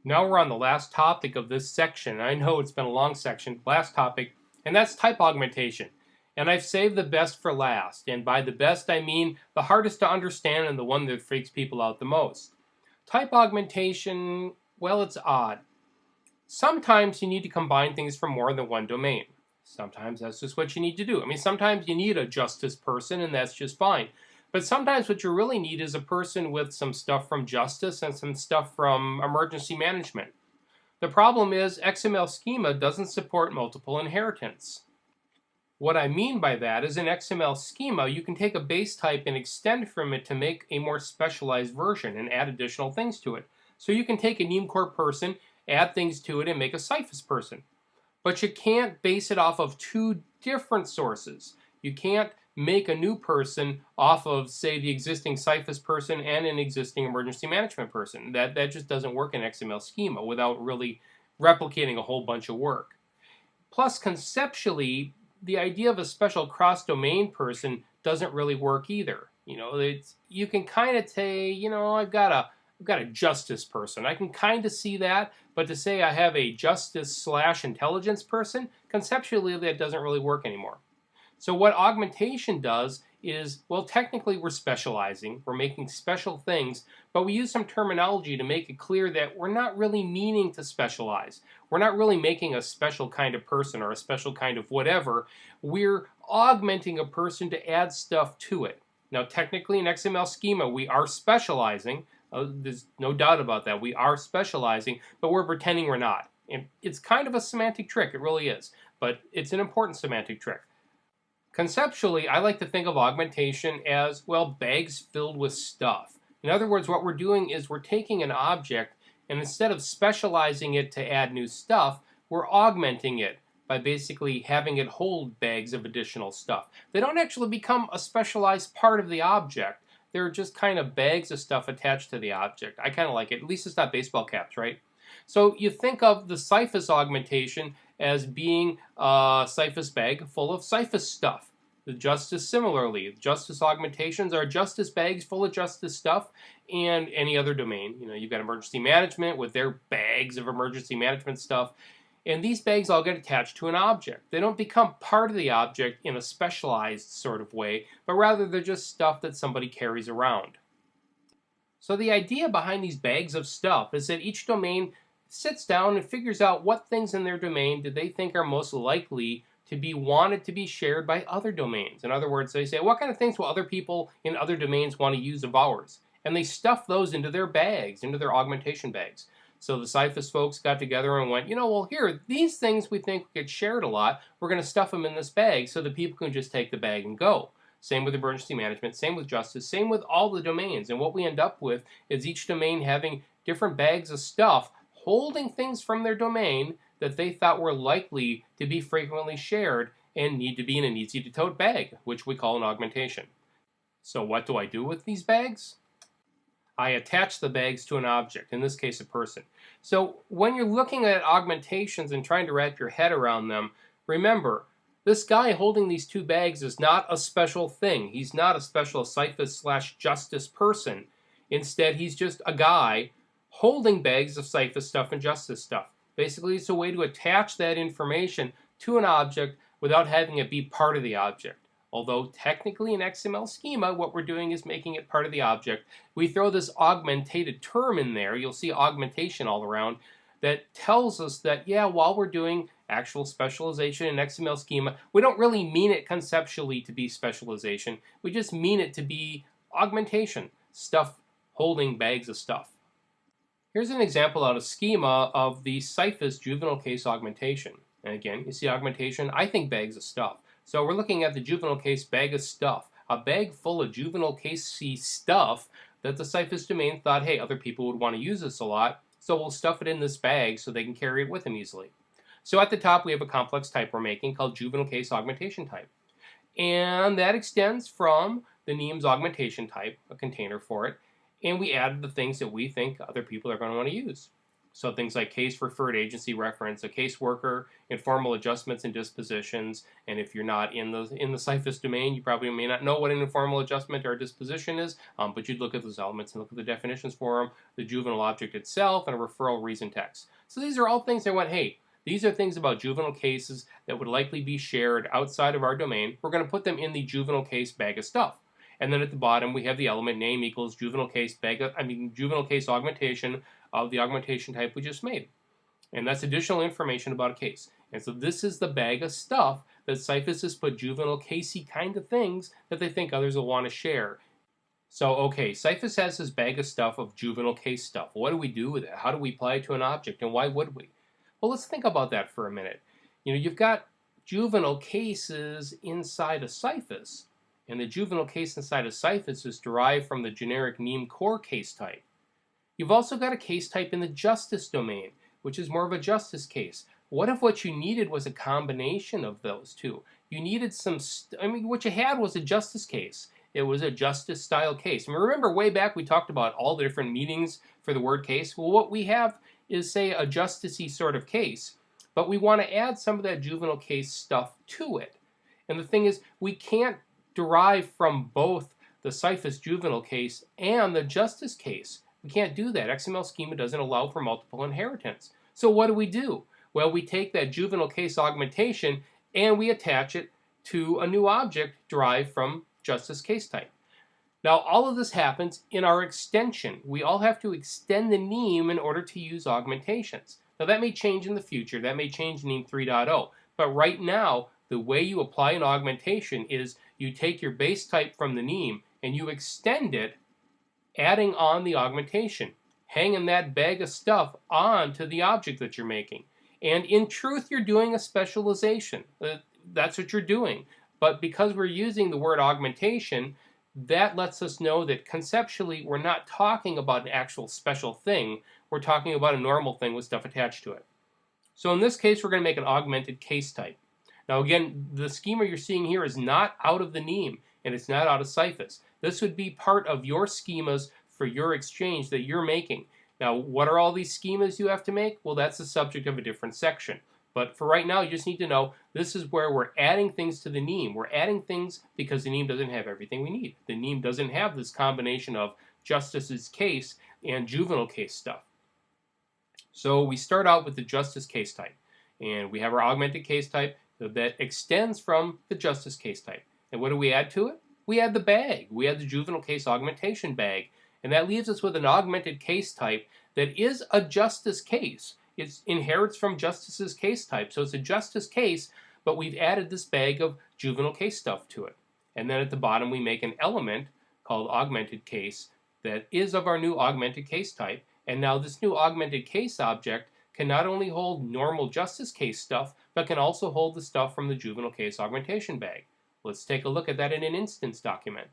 Now we're on the last topic of this section. I know it's been a long section, last topic, and that's type augmentation. And I've saved the best for last. And by the best, I mean the hardest to understand and the one that freaks people out the most. Type augmentation, well, it's odd. Sometimes you need to combine things from more than one domain. Sometimes that's just what you need to do. I mean, sometimes you need a justice person, and that's just fine. But sometimes what you really need is a person with some stuff from justice and some stuff from emergency management. The problem is XML schema doesn't support multiple inheritance. What I mean by that is in XML schema, you can take a base type and extend from it to make a more specialized version and add additional things to it. So you can take a NIEM core person, add things to it, and make a CIFAS person. But you can't base it off of two different sources. You can't make a new person off of, say, the existing CIFAS person and an existing emergency management person. That just doesn't work in XML schema without really replicating a whole bunch of work. Plus, conceptually, the idea of a special cross-domain person doesn't really work either. You can kind of say, I've got a justice person. I can kind of see that, but to say I have a justice/intelligence person, conceptually that doesn't really work anymore. So what augmentation does is, well, technically we're specializing, we're making special things, but we use some terminology to make it clear that we're not really meaning to specialize. We're not really making a special kind of person or a special kind of whatever. We're augmenting a person to add stuff to it. Now, technically in XML schema, we are specializing. There's no doubt about that. We are specializing, but we're pretending we're not. And it's kind of a semantic trick, it really is. But it's an important semantic trick. Conceptually, I like to think of augmentation as, well, bags filled with stuff. In other words, what we're doing is we're taking an object, and instead of specializing it to add new stuff, we're augmenting it by basically having it hold bags of additional stuff. They don't actually become a specialized part of the object. They're just kind of bags of stuff attached to the object. I kind of like it. At least it's not baseball caps, right? So you think of the CIFAS augmentation as being a CIFAS bag full of CIFAS stuff. The justice similarly. Justice augmentations are justice bags full of justice stuff, and any other domain. You've got emergency management with their bags of emergency management stuff. And these bags all get attached to an object. They don't become part of the object in a specialized sort of way, but rather they're just stuff that somebody carries around. So the idea behind these bags of stuff is that each domain sits down and figures out what things in their domain do they think are most likely to be wanted to be shared by other domains. In other words, they say, what kind of things will other people in other domains want to use of ours? And they stuff those into their bags, into their augmentation bags. So the CIFAS folks got together and went, well, here, these things we think get shared a lot. We're going to stuff them in this bag so that people can just take the bag and go. Same with emergency management, same with justice, same with all the domains. And what we end up with is each domain having different bags of stuff holding things from their domain that they thought were likely to be frequently shared and need to be in an easy-to-tote bag, which we call an augmentation. So what do I do with these bags? I attach the bags to an object, in this case a person. So when you're looking at augmentations and trying to wrap your head around them, remember, this guy holding these two bags is not a special thing. He's not a special CIFAS/justice person. Instead, he's just a guy holding bags of CIFAS stuff and justice stuff. Basically, it's a way to attach that information to an object without having it be part of the object. Although technically in XML schema, what we're doing is making it part of the object. We throw this augmentated term in there, you'll see augmentation all around, that tells us that, yeah, while we're doing actual specialization in XML schema, we don't really mean it conceptually to be specialization. We just mean it to be augmentation, stuff holding bags of stuff. Here's an example out of schema of the CIFAS juvenile case augmentation. And again, you see augmentation, I think bags of stuff. So we're looking at the juvenile case bag of stuff, a bag full of juvenile case C stuff that the CIFAS domain thought, hey, other people would want to use this a lot, so we'll stuff it in this bag so they can carry it with them easily. So at the top we have a complex type we're making called juvenile case augmentation type. And that extends from the NIEM's augmentation type, a container for it, and we added the things that we think other people are going to want to use. So things like case referred agency reference, a caseworker, informal adjustments and dispositions. And if you're not in the CIFAS domain, you probably may not know what an informal adjustment or a disposition is, but you'd look at those elements and look at the definitions for them, the juvenile object itself, and a referral reason text. So these are all things that went, hey, these are things about juvenile cases that would likely be shared outside of our domain. We're going to put them in the juvenile case bag of stuff. And then at the bottom we have the element name equals juvenile case juvenile case augmentation of the augmentation type we just made. And that's additional information about a case. And so this is the bag of stuff that CIFAS has put juvenile casey kind of things that they think others will want to share. So okay, CIFAS has this bag of stuff of juvenile case stuff. What do we do with it? How do we apply it to an object, and why would we? Well, let's think about that for a minute. You know, you've got juvenile cases inside of CIFAS, and the juvenile case inside of CIFAS is derived from the generic NIEM core case type. You've also got a case type in the justice domain, which is more of a justice case. What if what you needed was a combination of those two? You needed what you had was a justice case. It was a justice style case. And remember way back we talked about all the different meanings for the word case. Well, what we have is, say, a justice-y sort of case, but we want to add some of that juvenile case stuff to it. And the thing is, we can't derive from both the CIFAS juvenile case and the justice case. We can't do that. XML schema doesn't allow for multiple inheritance. So what do? Well, we take that juvenile case augmentation and we attach it to a new object derived from justice case type. Now, all of this happens in our extension. We all have to extend the NIEM in order to use augmentations. Now, that may change in the future. That may change in NIEM 3.0. But right now, the way you apply an augmentation is you take your base type from the NIEM and you extend it, adding on the augmentation, hanging that bag of stuff onto the object that you're making. And in truth, you're doing a specialization. That's what you're doing. But because we're using the word augmentation, that lets us know that conceptually we're not talking about an actual special thing. We're talking about a normal thing with stuff attached to it. So in this case, we're going to make an augmented case type. Now again, the schema you're seeing here is not out of the NIEM, and it's not out of CIFAS. This would be part of your schemas for your exchange that you're making. Now, what are all these schemas you have to make? Well, that's the subject of a different section. But for right now, you just need to know this is where we're adding things to the NIEM. We're adding things because the NIEM doesn't have everything we need. The NIEM doesn't have this combination of justice's case and juvenile case stuff. So we start out with the justice case type. And we have our augmented case type that extends from the justice case type. And what do we add to it? We add the bag. We add the juvenile case augmentation bag. And that leaves us with an augmented case type that is a justice case. It inherits from justice's case type. So it's a justice case, but we've added this bag of juvenile case stuff to it. And then at the bottom we make an element called augmented case that is of our new augmented case type. And now this new augmented case object can not only hold normal justice case stuff, but can also hold the stuff from the juvenile case augmentation bag. Let's take a look at that in an instance document.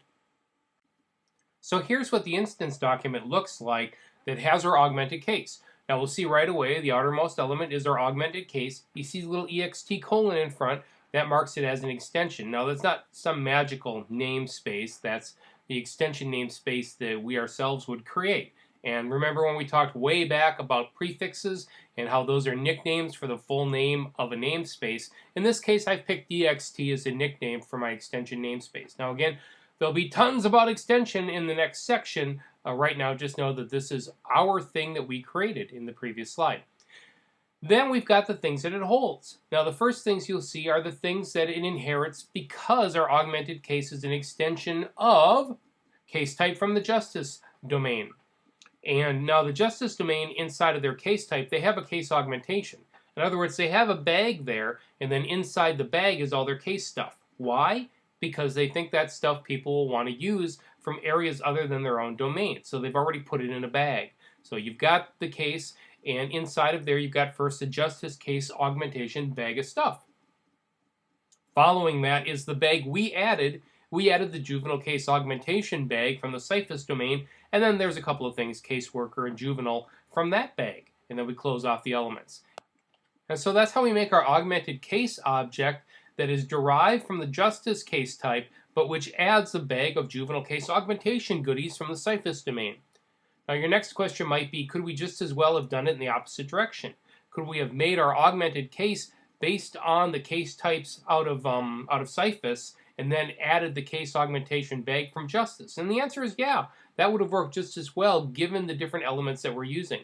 So here's what the instance document looks like that has our augmented case. Now we'll see right away the outermost element is our augmented case. You see the little ext colon in front, that marks it as an extension. Now that's not some magical namespace, that's the extension namespace that we ourselves would create. And remember when we talked way back about prefixes and how those are nicknames for the full name of a namespace. In this case I've picked ext as a nickname for my extension namespace. Now again, there'll be tons about extension in the next section. Right now, just know that this is our thing that we created in the previous slide. Then we've got the things that it holds. Now, the first things you'll see are the things that it inherits because our augmented case is an extension of case type from the justice domain. And now the justice domain inside of their case type, they have a case augmentation. In other words, they have a bag there, and then inside the bag is all their case stuff. Why? Because they think that stuff people will want to use from areas other than their own domain. So they've already put it in a bag. So you've got the case, and inside of there you've got first the justice case augmentation bag of stuff. Following that is the bag we added. We added the juvenile case augmentation bag from the CIFAS domain, and then there's a couple of things, caseworker and juvenile, from that bag. And then we close off the elements. And so that's how we make our augmented case object that is derived from the justice case type, but which adds a bag of juvenile case augmentation goodies from the CIFAS domain. Now your next question might be, could we just as well have done it in the opposite direction? Could we have made our augmented case based on the case types out of CIFAS and then added the case augmentation bag from Justice? And the answer is yeah, that would have worked just as well given the different elements that we're using.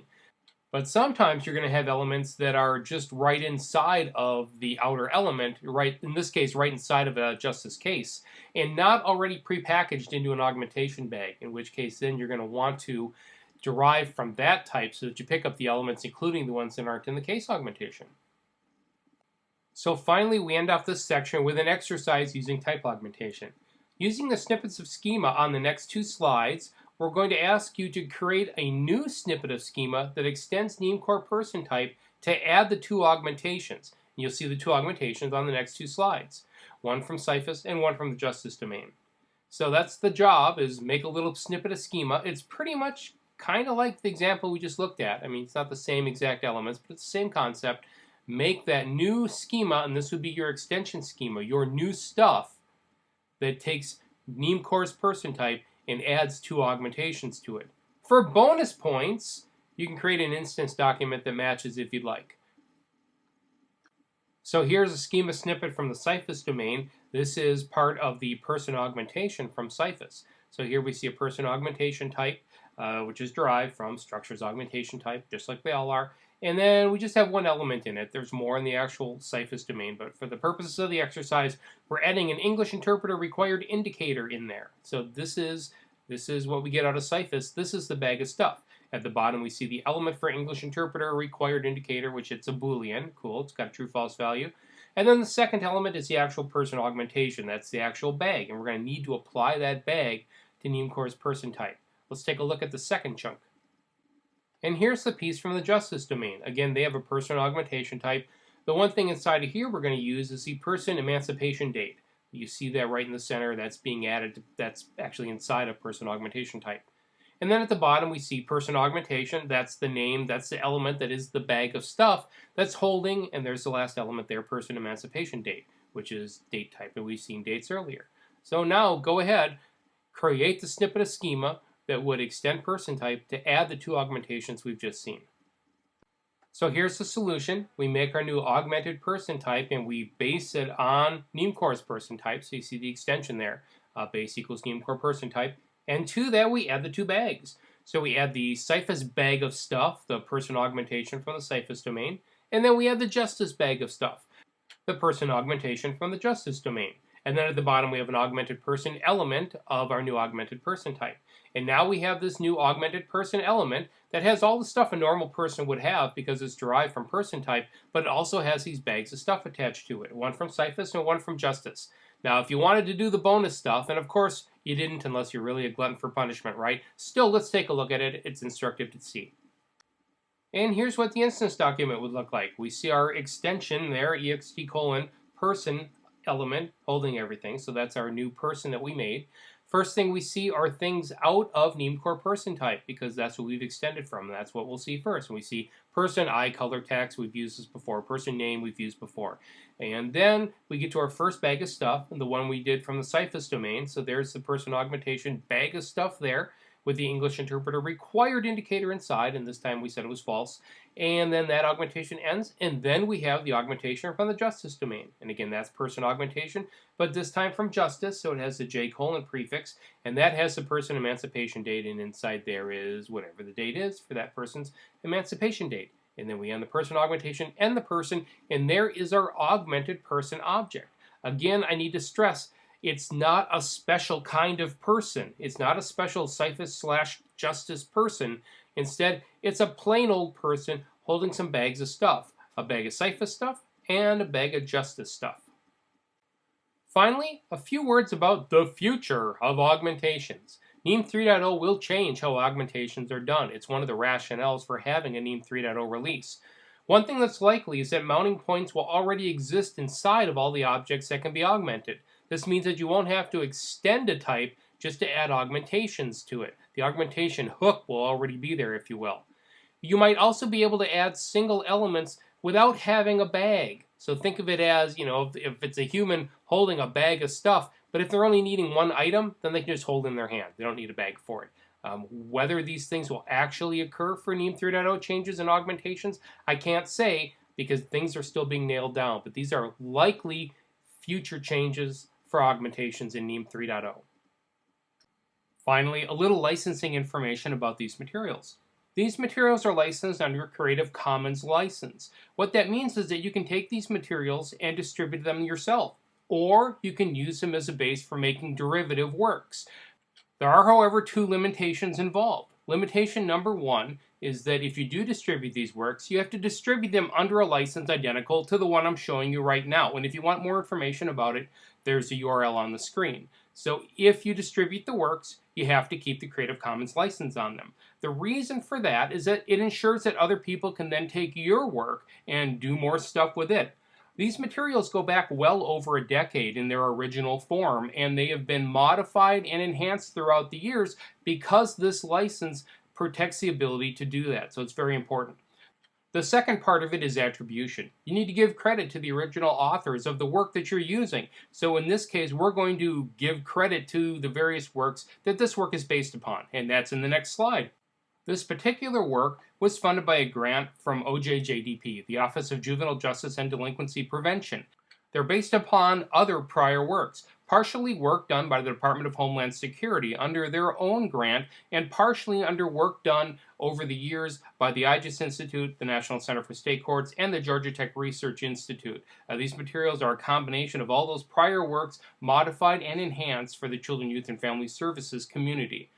But sometimes you're going to have elements that are just right inside of the outer element, right, in this case, right inside of a Justice case, and not already prepackaged into an augmentation bag, in which case then you're going to want to derive from that type so that you pick up the elements, including the ones that aren't in the case augmentation. So finally, we end off this section with an exercise using type augmentation. Using the snippets of schema on the next 2 slides, we're going to ask you to create a new snippet of schema that extends NIEM core person type to add the 2 augmentations. And you'll see the 2 augmentations on the next 2 slides, one from CIFAS and one from the Justice domain. So that's the job, is make a little snippet of schema. It's pretty much kind of like the example we just looked at. I mean, it's not the same exact elements, but it's the same concept. Make that new schema, and this would be your extension schema, your new stuff that takes NIEM core's person type and adds 2 augmentations to it. For bonus points, you can create an instance document that matches if you'd like. So here's a schema snippet from the CIFAS domain. This is part of the person augmentation from CIFAS. So here we see a person augmentation type, which is derived from structures augmentation type, just like they all are. And then we just have 1 element in it. There's more in the actual CIFAS domain, but for the purposes of the exercise, we're adding an English interpreter required indicator in there. So this is what we get out of CIFAS. This is the bag of stuff. At the bottom, we see the element for English interpreter required indicator, which it's a Boolean. Cool, it's got a true-false value. And then the second element is the actual person augmentation. That's the actual bag, and we're going to need to apply that bag to NIEM core's person type. Let's take a look at the second chunk. And here's the piece from the Justice domain. Again, they have a person augmentation type. The one thing inside of here we're going to use is the person emancipation date. You see that right in the center. That's being added. That's actually inside of person augmentation type. And then at the bottom we see person augmentation. That's the name. That's the element that is the bag of stuff that's holding. And there's the last element there, person emancipation date, which is date type. And we've seen dates earlier. So now go ahead, create the snippet of schema that would extend person type to add the 2 augmentations we've just seen. So here's the solution. We make our new augmented person type and we base it on NIEM core's person type. So you see the extension there, base equals NIEM core person type. And to that we add the 2 bags. So we add the CIFAS bag of stuff, the person augmentation from the CIFAS domain, and then we add the Justice bag of stuff, the person augmentation from the Justice domain. And then at the bottom we have an augmented person element of our new augmented person type. And now we have this new augmented person element that has all the stuff a normal person would have because it's derived from person type, but it also has these bags of stuff attached to it, one from CIFAS and one from Justice. Now, if you wanted to do the bonus stuff, and of course you didn't unless you're really a glutton for punishment, right? Still, let's take a look at it. It's instructive to see. And here's what the instance document would look like. We see our extension there, ext:person element holding everything. So that's our new person that we made. First thing we see are things out of NIEM core person type because that's what we've extended from. That's what we'll see first. And we see person I color text, we've used this before. Person name, we've used before. And then we get to our first bag of stuff, and the one we did from the CIFAS domain. So there's the person augmentation bag of stuff there with the English interpreter required indicator inside, and this time we said it was false. And then that augmentation ends, and then we have the augmentation from the Justice domain. And again, that's person augmentation, but this time from Justice, so it has the J: prefix, and that has the person emancipation date, and inside there is whatever the date is for that person's emancipation date. And then we end the person augmentation and the person, and there is our augmented person object. Again, I need to stress, it's not a special kind of person. It's not a special CIFAS/Justice person. Instead, it's a plain old person holding some bags of stuff. A bag of CIFAS stuff and a bag of Justice stuff. Finally, a few words about the future of augmentations. NIEM 3.0 will change how augmentations are done. It's one of the rationales for having a NIEM 3.0 release. One thing that's likely is that mounting points will already exist inside of all the objects that can be augmented. This means that you won't have to extend a type just to add augmentations to it. The augmentation hook will already be there, if you will. You might also be able to add single elements without having a bag. So think of it as, if it's a human holding a bag of stuff, but if they're only needing one item, then they can just hold it in their hand. They don't need a bag for it. Whether these things will actually occur for NIEM 3.0 changes and augmentations, I can't say because things are still being nailed down. But these are likely future changes for augmentations in NIEM 3.0. Finally, a little licensing information about these materials. These materials are licensed under a Creative Commons license. What that means is that you can take these materials and distribute them yourself, or you can use them as a base for making derivative works. There are, however, two limitations involved. Limitation number one is that if you do distribute these works, you have to distribute them under a license identical to the one I'm showing you right now. And if you want more information about it, there's a URL on the screen. So if you distribute the works, you have to keep the Creative Commons license on them. The reason for that is that it ensures that other people can then take your work and do more stuff with it. These materials go back well over a decade in their original form, and they have been modified and enhanced throughout the years because this license protects the ability to do that. So it's very important. The second part of it is attribution. You need to give credit to the original authors of the work that you're using. So in this case, we're going to give credit to the various works that this work is based upon, and that's in the next slide. This particular work was funded by a grant from OJJDP, the Office of Juvenile Justice and Delinquency Prevention. They're based upon other prior works, partially work done by the Department of Homeland Security under their own grant, and partially under work done over the years by the IJIS Institute, the National Center for State Courts, and the Georgia Tech Research Institute. These materials are a combination of all those prior works modified and enhanced for the Children, Youth, and Family Services community.